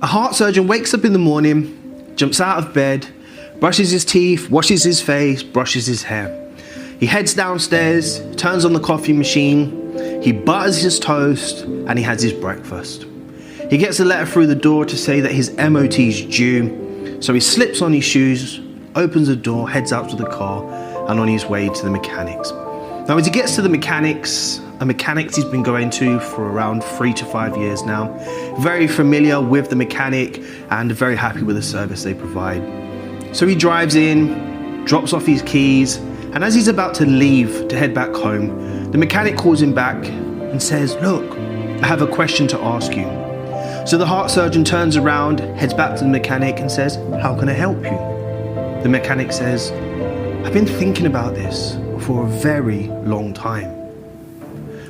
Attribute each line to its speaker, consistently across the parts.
Speaker 1: A heart surgeon wakes up in the morning, jumps out of bed, brushes his teeth, washes his face, brushes his hair. He heads downstairs, turns on the coffee machine, he butters his toast, and he has his breakfast. He gets a letter through the door to say that his MOT is due, so he slips on his shoes, opens the door, heads out to the car, and on his way to the mechanics. Now, as he gets to the mechanics, a mechanics he's been going to for around 3 to 5 years now, very familiar with the mechanic and very happy with the service they provide. So he drives in, drops off his keys, and as he's about to leave to head back home, the mechanic calls him back and says, "Look, I have a question to ask you." So the heart surgeon turns around, heads back to the mechanic and says, "How can I help you?" The mechanic says, "I've been thinking about this for a very long time.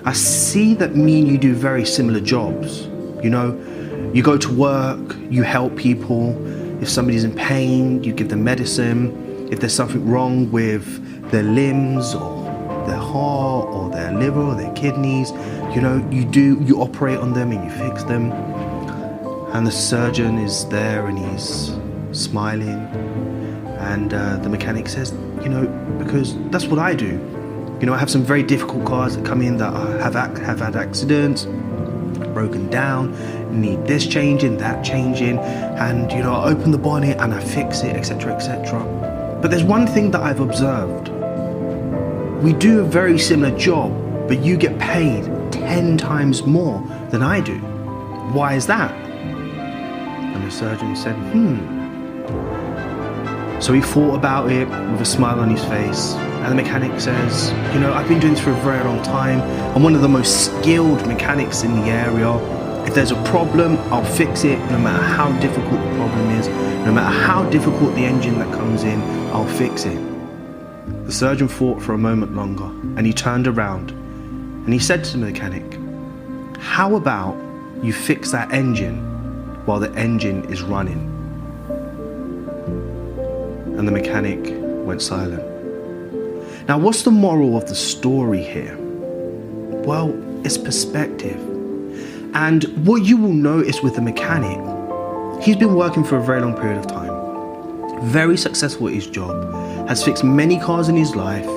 Speaker 1: I see that me and you do very similar jobs. You know, you go to work, you help people. If somebody's in pain, you give them medicine. If there's something wrong with their limbs or their heart or their liver or their kidneys, you know, you operate on them and you fix them." And the surgeon is there and he's smiling. And the mechanic says, "You know, because that's what I do. You know, I have some very difficult cars that come in that have had accidents, broken down, need this changing, that changing, and you know, I open the bonnet and I fix it, etc., etc. But there's one thing that I've observed. We do a very similar job, but you get paid 10 times more than I do. Why is that?" And the surgeon said, So he thought about it with a smile on his face, and the mechanic says, "You know, I've been doing this for a very long time. I'm one of the most skilled mechanics in the area. If there's a problem, I'll fix it, no matter how difficult the problem is, no matter how difficult the engine that comes in, I'll fix it." The surgeon thought for a moment longer, and he turned around, and he said to the mechanic, "How about you fix that engine while the engine is running?" And the mechanic went silent. Now, what's the moral of the story here? Well, it's perspective. And what you will notice with the mechanic, he's been working for a very long period of time, very successful at his job, has fixed many cars in his life,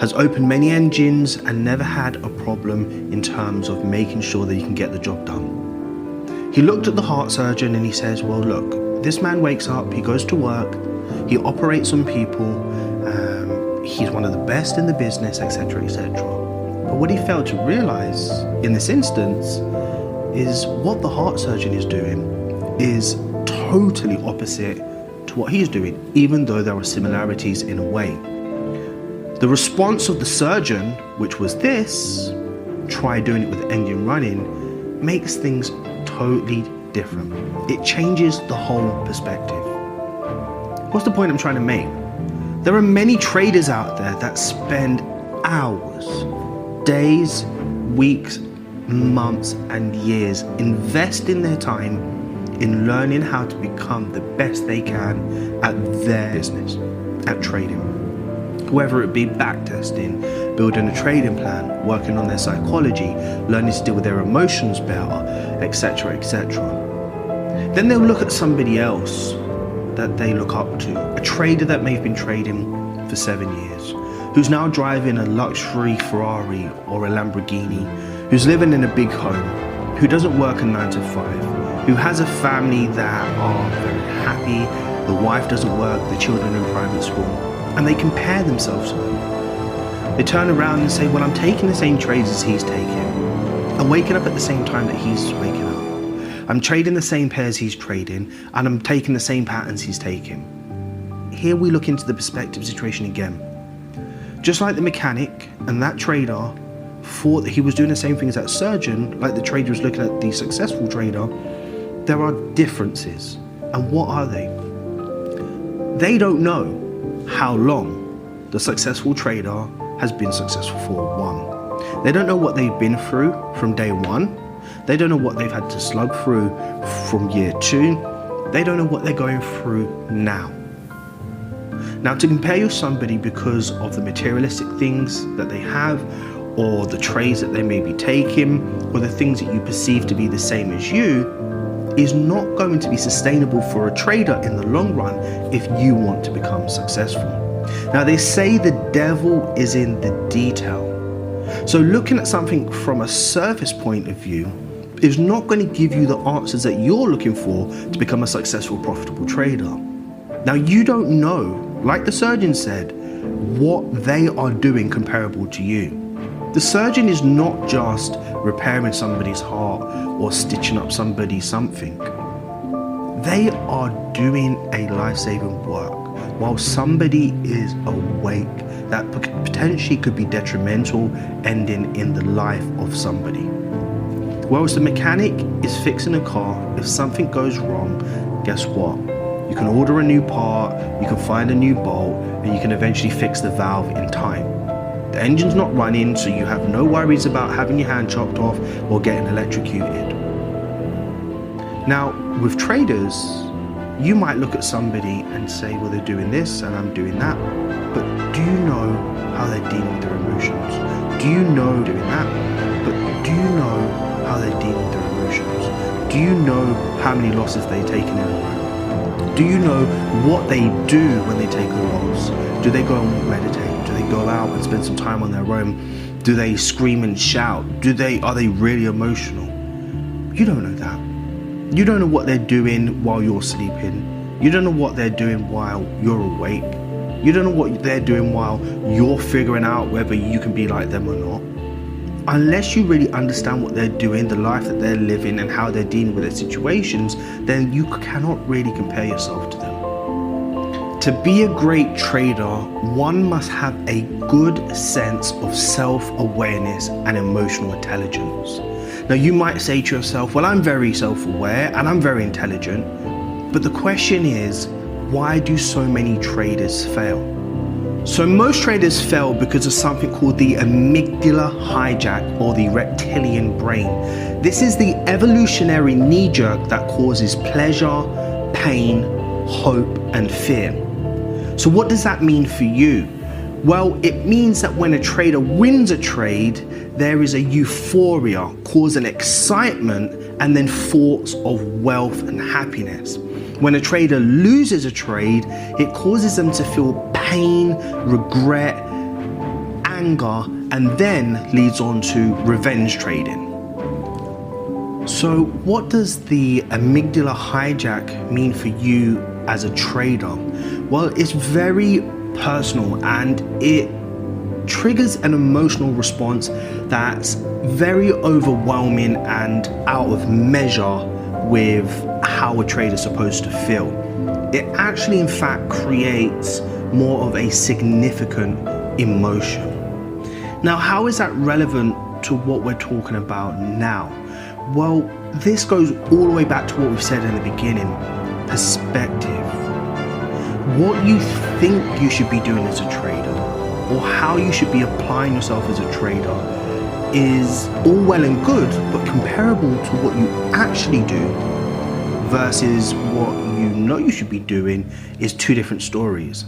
Speaker 1: has opened many engines and never had a problem in terms of making sure that he can get the job done. He looked at the heart surgeon and he says, "Well, look, this man wakes up, he goes to work, he operates on people, he's one of the best in the business, etc., etc. But what he failed to realize in this instance is what the heart surgeon is doing is totally opposite to what he's doing, even though there are similarities in a way. The response of the surgeon, which was this, try doing it with the engine running, makes things totally different. It changes the whole perspective. What's the point I'm trying to make? There are many traders out there that spend hours, days, weeks, months, and years investing their time in learning how to become the best they can at their business, at trading. Whether it be backtesting, building a trading plan, working on their psychology, learning to deal with their emotions better, etc., etc. Then they'll look at somebody else that they look up to, a trader that may have been trading for 7 years, who's now driving a luxury Ferrari or a Lamborghini, who's living in a big home, who doesn't work a 9 to 5, who has a family that are very happy, the wife doesn't work, the children in private school, and they compare themselves to them. They turn around and say, "Well, I'm taking the same trades as he's taking. I'm waking up at the same time that he's waking up. I'm trading the same pairs he's trading, and I'm taking the same patterns he's taking." Here we look into the perspective situation again. Just like the mechanic and that trader thought that he was doing the same thing as that surgeon, like the trader was looking at the successful trader, there are differences. And what are they? They don't know how long the successful trader has been successful for, one. They don't know what they've been through from day one. They don't know what they've had to slug through from year 2. They don't know what they're going through now. Now, to compare you with somebody because of the materialistic things that they have, or the trades that they may be taking, or the things that you perceive to be the same as you, is not going to be sustainable for a trader in the long run if you want to become successful. Now, they say the devil is in the detail. So looking at something from a surface point of view is not going to give you the answers that you're looking for to become a successful, profitable trader. Now, you don't know, like the surgeon said, what they are doing comparable to you. The surgeon is not just repairing somebody's heart or stitching up somebody's something. They are doing a life-saving work while somebody is awake that potentially could be detrimental, ending in the life of somebody. Whereas the mechanic is fixing a car. If something goes wrong, guess what? You can order a new part, you can find a new bolt, and you can eventually fix the valve in time. The engine's not running, so you have no worries about having your hand chopped off or getting electrocuted. Now, with traders, you might look at somebody and say, well, they're doing this and I'm doing that. But do you know how they're dealing with their emotions? Do you know doing that? But do you know how they're dealing with their emotions? Do you know how many losses they've taken in a row? Do you know what they do when they take a loss? Do they go and meditate? Do they go out and spend some time on their own? Do they scream and shout? Are they really emotional? You don't know that. You don't know what they're doing while you're sleeping. You don't know what they're doing while you're awake. You don't know what they're doing while you're figuring out whether you can be like them or not. Unless you really understand what they're doing, the life that they're living, and how they're dealing with their situations, then you cannot really compare yourself to them. To be a great trader, one must have a good sense of self-awareness and emotional intelligence. Now, you might say to yourself, well, I'm very self-aware and I'm very intelligent, but the question is, why do so many traders fail? So most traders fail because of something called the amygdala hijack, or the reptilian brain. This is the evolutionary knee jerk that causes pleasure, pain, hope, and fear. So what does that mean for you? Well, it means that when a trader wins a trade, there is a euphoria, causing excitement and then thoughts of wealth and happiness. When a trader loses a trade, it causes them to feel pain, regret, anger, and then leads on to revenge trading. So what does the amygdala hijack mean for you as a trader? Well, it's very personal, and it triggers an emotional response that's very overwhelming and out of measure with how a trader is supposed to feel. It actually, in fact, creates more of a significant emotion. Now, how is that relevant to what we're talking about now? Well, this goes all the way back to what we've said in the beginning: perspective. What you think you should be doing as a trader, or how you should be applying yourself as a trader, is all well and good, but comparable to what you actually do versus what you know you should be doing is two different stories.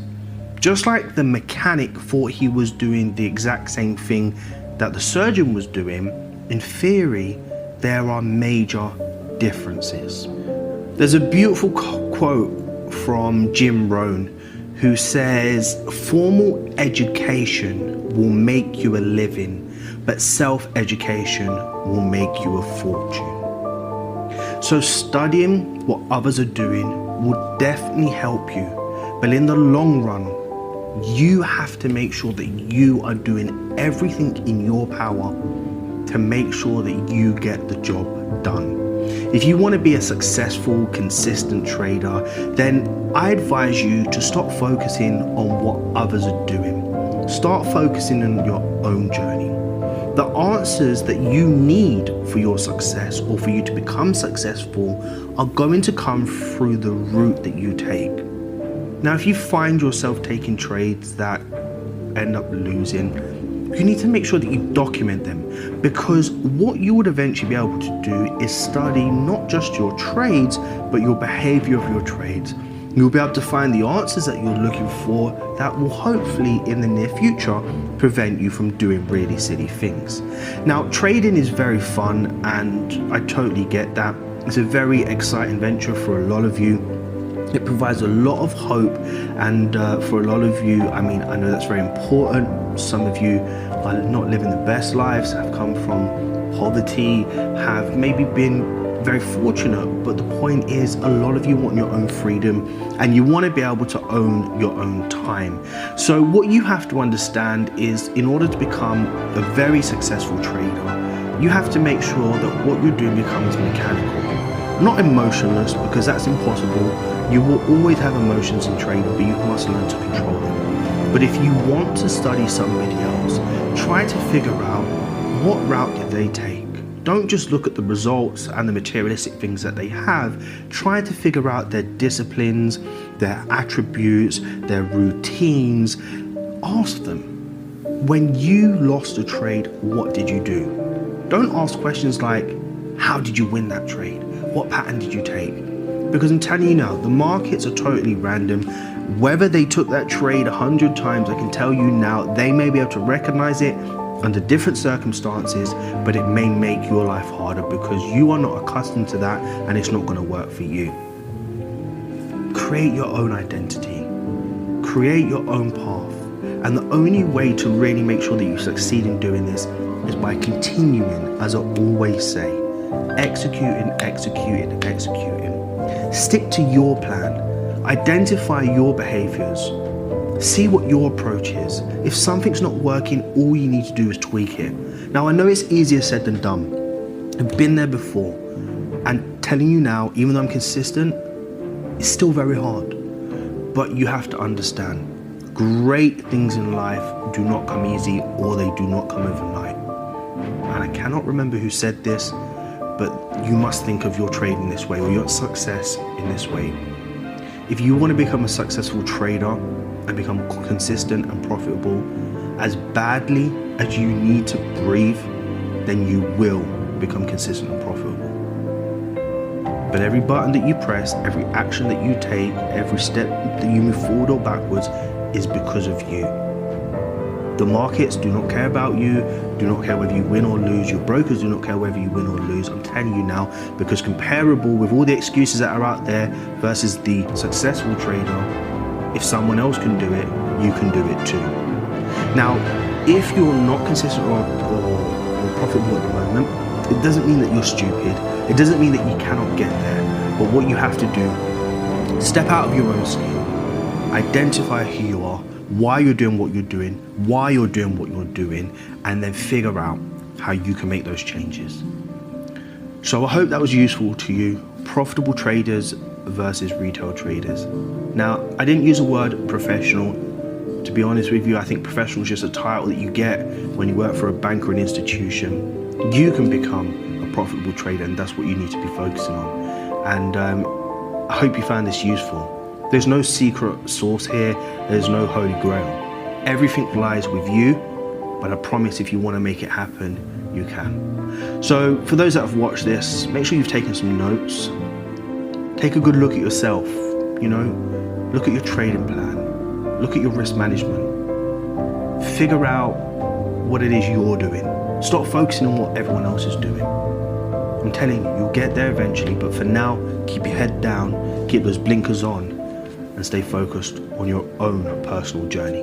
Speaker 1: Just like the mechanic thought he was doing the exact same thing that the surgeon was doing, in theory, there are major differences. There's a beautiful quote from Jim Rohn, who says, formal education will make you a living, but self-education will make you a fortune. So studying what others are doing will definitely help you, but in the long run, you have to make sure that you are doing everything in your power to make sure that you get the job done. If you want to be a successful, consistent trader, then I advise you to stop focusing on what others are doing. Start focusing on your own journey. The answers that you need for your success, or for you to become successful, are going to come through the route that you take. Now, if you find yourself taking trades that end up losing, you need to make sure that you document them, because what you would eventually be able to do is study not just your trades, but your behavior of your trades. You'll be able to find the answers that you're looking for that will hopefully in the near future prevent you from doing really silly things. Now, trading is very fun, and I totally get that. It's a very exciting venture for a lot of you. It provides a lot of hope, and for a lot of you, I mean, I know that's very important. Some of you are not living the best lives, have come from poverty, have maybe been very fortunate, but the point is a lot of you want your own freedom and you want to be able to own your own time. So what you have to understand is, in order to become a very successful trader, you have to make sure that what you're doing becomes mechanical, not emotionless, because that's impossible. You will always have emotions in trading, but you must learn to control them. But if you want to study somebody else, try to figure out what route did they take. Don't just look at the results and the materialistic things that they have. Try to figure out their disciplines, their attributes, their routines. Ask them, when you lost a trade, what did you do? Don't ask questions like, how did you win that trade? What pattern did you take? Because I'm telling you now, the markets are totally random. Whether they took that trade 100 times, I can tell you now, they may be able to recognize it under different circumstances, but it may make your life harder because you are not accustomed to that and it's not going to work for you. Create your own identity, create your own path, and the only way to really make sure that you succeed in doing this is by continuing, as I always say, executing. Stick to your plan, identify your behaviors. See what your approach is. If something's not working, all you need to do is tweak it. Now, I know it's easier said than done. I've been there before. And telling you now, even though I'm consistent, it's still very hard. But you have to understand, great things in life do not come easy, or they do not come overnight. And I cannot remember who said this, but you must think of your trade in this way, or your success in this way. If you want to become a successful trader and become consistent and profitable as badly as you need to breathe, then you will become consistent and profitable. But every button that you press, every action that you take, every step that you move forward or backwards is because of you. The markets do not care about you, do not care whether you win or lose. Your brokers do not care whether you win or lose. I'm telling you now, because comparable with all the excuses that are out there versus the successful trader, if someone else can do it, you can do it too. Now, if you're not consistent or profitable at the moment, it doesn't mean that you're stupid. It doesn't mean that you cannot get there. But what you have to do, step out of your own skin, identify who you are, why you're doing what you're doing, and then figure out how you can make those changes. So I hope that was useful to you. Profitable traders versus retail traders. Now, I didn't use the word professional. To be honest with you, I think professional is just a title that you get when you work for a bank or an institution. You can become a profitable trader, and that's what you need to be focusing on. And I hope you found this useful. There's no secret sauce here. There's no holy grail. Everything lies with you, but I promise if you want to make it happen, you can. So for those that have watched this, make sure you've taken some notes. Take a good look at yourself, look at your trading plan, look at your risk management. Figure out what it is you're doing. Stop focusing on what everyone else is doing. I'm telling you, you'll get there eventually, but for now, keep your head down, keep those blinkers on, and stay focused on your own personal journey.